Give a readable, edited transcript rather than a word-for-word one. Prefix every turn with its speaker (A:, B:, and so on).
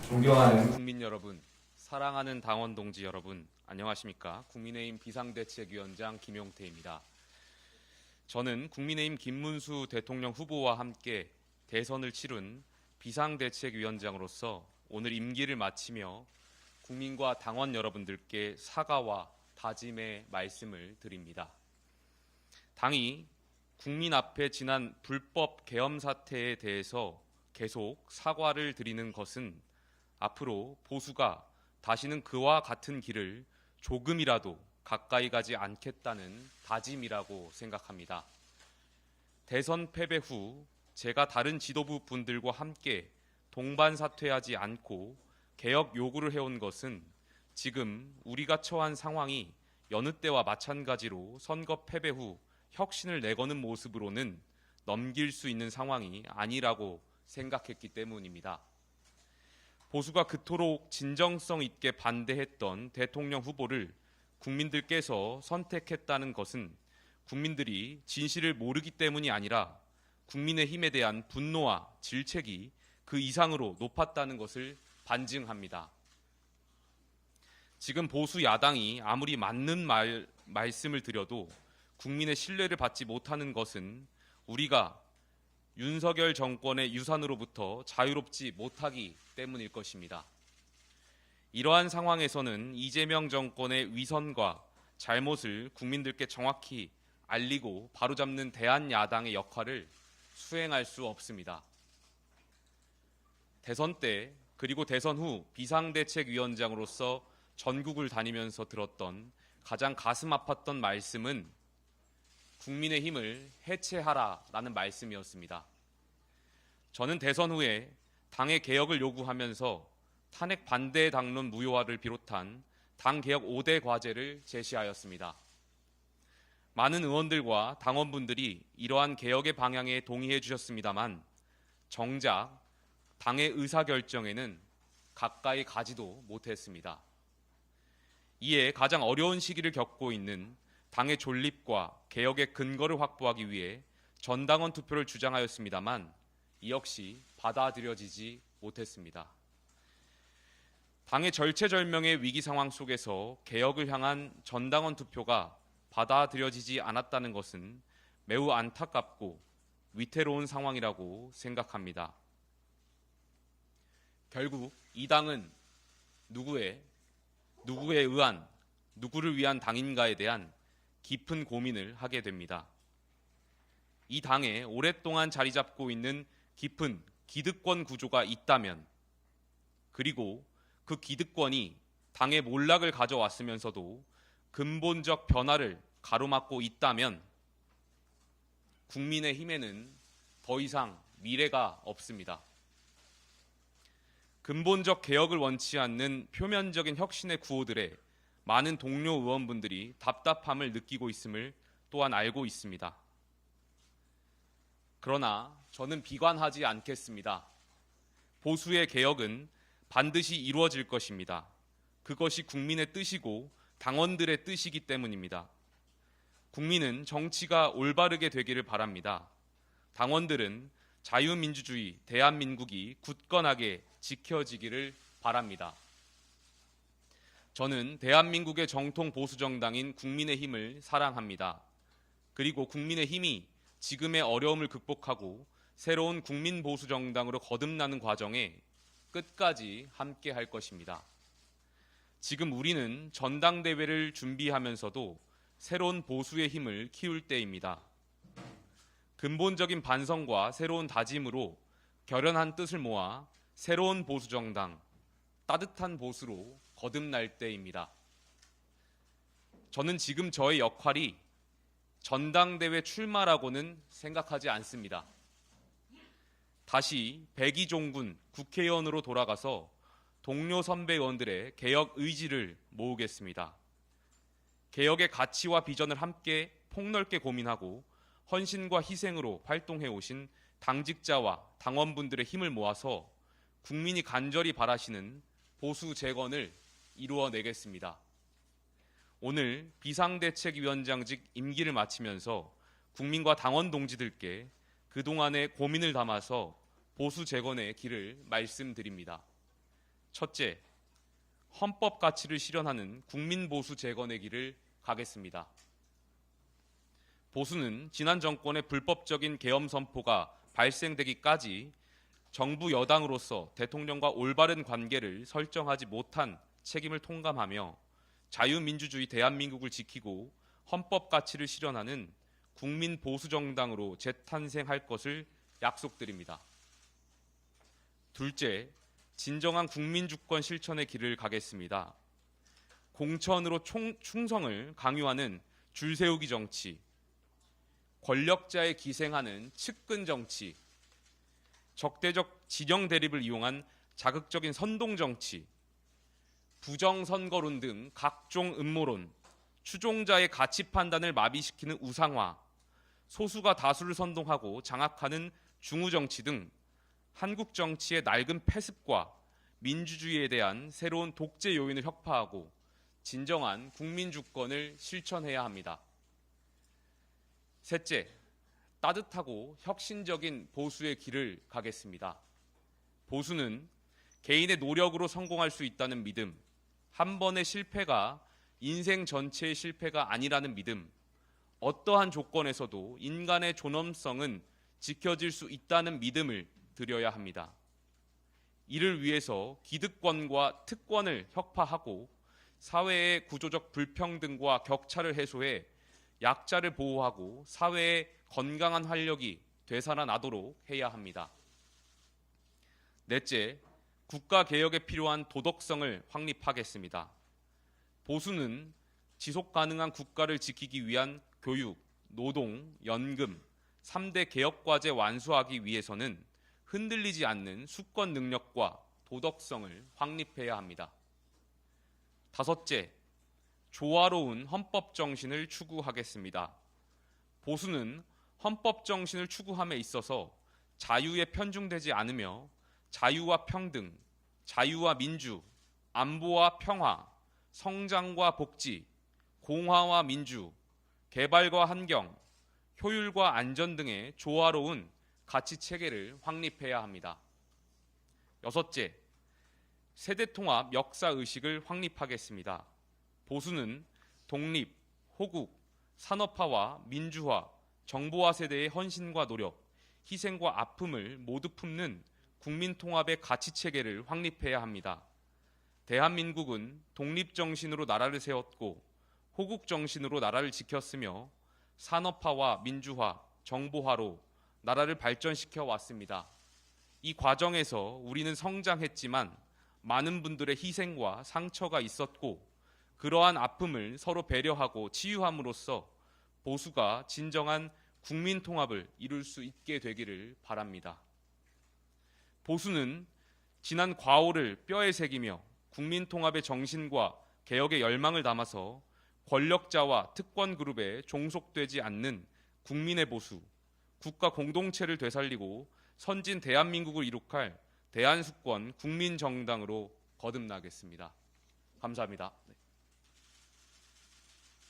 A: 존경하는
B: 국민 여러분, 사랑하는 당원 동지 여러분, 안녕하십니까? 국민의힘 비상대책위원장 김용태입니다. 저는 국민의힘 김문수 대통령 후보와 함께 대선을 치른 비상대책위원장으로서 오늘 임기를 마치며 국민과 당원 여러분들께 사과와 다짐의 말씀을 드립니다. 당이 국민 앞에 지난 불법 계엄 사태에 대해서 계속 사과를 드리는 것은 앞으로 보수가 다시는 그와 같은 길을 조금이라도 가까이 가지 않겠다는 다짐이라고 생각합니다. 대선 패배 후 제가 다른 지도부 분들과 함께 동반사퇴하지 않고 개혁 요구를 해온 것은 지금 우리가 처한 상황이 여느 때와 마찬가지로 선거 패배 후 혁신을 내거는 모습으로는 넘길 수 있는 상황이 아니라고 생각했기 때문입니다. 보수가 그토록 진정성 있게 반대했던 대통령 후보를 국민들께서 선택했다는 것은 국민들이 진실을 모르기 때문이 아니라 국민의힘에 대한 분노와 질책이 그 이상으로 높았다는 것을 반증합니다. 지금 보수 야당이 아무리 맞는 말씀을 드려도 국민의 신뢰를 받지 못하는 것은 우리가 윤석열 정권의 유산으로부터 자유롭지 못하기 때문일 것입니다. 이러한 상황에서는 이재명 정권의 위선과 잘못을 국민들께 정확히 알리고 바로잡는 대한야당의 역할을 수행할 수 없습니다. 대선 때 그리고 대선 후 비상대책위원장으로서 전국을 다니면서 들었던 가장 가슴 아팠던 말씀은 국민의힘을 해체하라라는 말씀이었습니다. 저는 대선 후에 당의 개혁을 요구하면서 탄핵 반대 당론 무효화를 비롯한 당 개혁 5대 과제를 제시하였습니다. 많은 의원들과 당원분들이 이러한 개혁의 방향에 동의해 주셨습니다만 정작 당의 의사결정에는 가까이 가지도 못했습니다. 이에 가장 어려운 시기를 겪고 있는 당의 존립과 개혁의 근거를 확보하기 위해 전당원 투표를 주장하였습니다만 이 역시 받아들여지지 못했습니다. 당의 절체절명의 위기 상황 속에서 개혁을 향한 전당원 투표가 받아들여지지 않았다는 것은 매우 안타깝고 위태로운 상황이라고 생각합니다. 결국 이 당은 누구에 의한, 누구를 위한 당인가에 대한 깊은 고민을 하게 됩니다. 이 당에 오랫동안 자리 잡고 있는 깊은 기득권 구조가 있다면, 그리고 그 기득권이 당의 몰락을 가져왔으면서도 근본적 변화를 가로막고 있다면 국민의힘에는 더 이상 미래가 없습니다. 근본적 개혁을 원치 않는 표면적인 혁신의 구호들에 많은 동료 의원분들이 답답함을 느끼고 있음을 또한 알고 있습니다. 그러나 저는 비관하지 않겠습니다. 보수의 개혁은 반드시 이루어질 것입니다. 그것이 국민의 뜻이고 당원들의 뜻이기 때문입니다. 국민은 정치가 올바르게 되기를 바랍니다. 당원들은 자유민주주의 대한민국이 굳건하게 지켜지기를 바랍니다. 저는 대한민국의 정통 보수정당인 국민의힘을 사랑합니다. 그리고 국민의힘이 지금의 어려움을 극복하고 새로운 국민보수정당으로 거듭나는 과정에 끝까지 함께 할 것입니다. 지금 우리는 전당대회를 준비하면서도 새로운 보수의 힘을 키울 때입니다. 근본적인 반성과 새로운 다짐으로 결연한 뜻을 모아 새로운 보수정당, 따뜻한 보수로 거듭날 때입니다. 저는 지금 저의 역할이 전당대회 출마라고는 생각하지 않습니다. 다시 백이종군 국회의원으로 돌아가서 동료 선배 의원들의 개혁 의지를 모으겠습니다. 개혁의 가치와 비전을 함께 폭넓게 고민하고 헌신과 희생으로 활동해 오신 당직자와 당원분들의 힘을 모아서 국민이 간절히 바라시는 보수 재건을 이루어내겠습니다. 오늘 비상대책위원장직 임기를 마치면서 국민과 당원 동지들께 그동안의 고민을 담아서 보수 재건의 길을 말씀드립니다. 첫째, 헌법 가치를 실현하는 국민 보수 재건의 길을 가겠습니다. 보수는 지난 정권의 불법적인 계엄 선포가 발생되기까지 정부 여당으로서 대통령과 올바른 관계를 설정하지 못한 책임을 통감하며 자유민주주의 대한민국을 지키고 헌법 가치를 실현하는 국민 보수 정당으로 재탄생할 것을 약속드립니다. 둘째, 진정한 국민 주권 실천의 길을 가겠습니다. 공천으로 충성을 강요하는 줄세우기 정치, 권력자에 기생하는 측근 정치, 적대적 진영 대립을 이용한 자극적인 선동 정치, 부정선거론 등 각종 음모론, 추종자의 가치 판단을 마비시키는 우상화, 소수가 다수를 선동하고 장악하는 중우 정치 등 한국 정치의 낡은 패습과 민주주의에 대한 새로운 독재 요인을 혁파하고 진정한 국민 주권을 실천해야 합니다. 셋째, 따뜻하고 혁신적인 보수의 길을 가겠습니다. 보수는 개인의 노력으로 성공할 수 있다는 믿음, 한 번의 실패가 인생 전체의 실패가 아니라는 믿음, 어떠한 조건에서도 인간의 존엄성은 지켜질 수 있다는 믿음을 드려야 합니다. 이를 위해서 기득권과 특권을 혁파하고 사회의 구조적 불평등과 격차를 해소해 약자를 보호하고 사회의 건강한 활력이 되살아나도록 해야 합니다. 넷째, 국가 개혁에 필요한 도덕성을 확립하겠습니다. 보수는 지속 가능한 국가를 지키기 위한 교육, 노동, 연금, 3대 개혁과제 완수하기 위해서는 흔들리지 않는 수권 능력과 도덕성을 확립해야 합니다. 다섯째, 조화로운 헌법 정신을 추구하겠습니다. 보수는 헌법 정신을 추구함에 있어서 자유에 편중되지 않으며 자유와 평등, 자유와 민주, 안보와 평화, 성장과 복지, 공화와 민주, 개발과 환경, 효율과 안전 등의 조화로운 가치 체계를 확립해야 합니다. 여섯째, 세대통합 역사의식을 확립하겠습니다. 보수는 독립, 호국, 산업화와 민주화, 정보화 세대의 헌신과 노력, 희생과 아픔을 모두 품는 국민통합의 가치체계를 확립해야 합니다. 대한민국은 독립정신으로 나라를 세웠고 호국정신으로 나라를 지켰으며 산업화와 민주화, 정보화로 나라를 발전시켜 왔습니다. 이 과정에서 우리는 성장했지만 많은 분들의 희생과 상처가 있었고 그러한 아픔을 서로 배려하고 치유함으로써 보수가 진정한 국민 통합을 이룰 수 있게 되기를 바랍니다. 보수는 지난 과오를 뼈에 새기며 국민 통합의 정신과 개혁의 열망을 담아서 권력자와 특권 그룹에 종속되지 않는 국민의 보수, 국가 공동체를 되살리고 선진 대한민국을 이룩할 대한수권 국민정당으로 거듭나겠습니다. 감사합니다.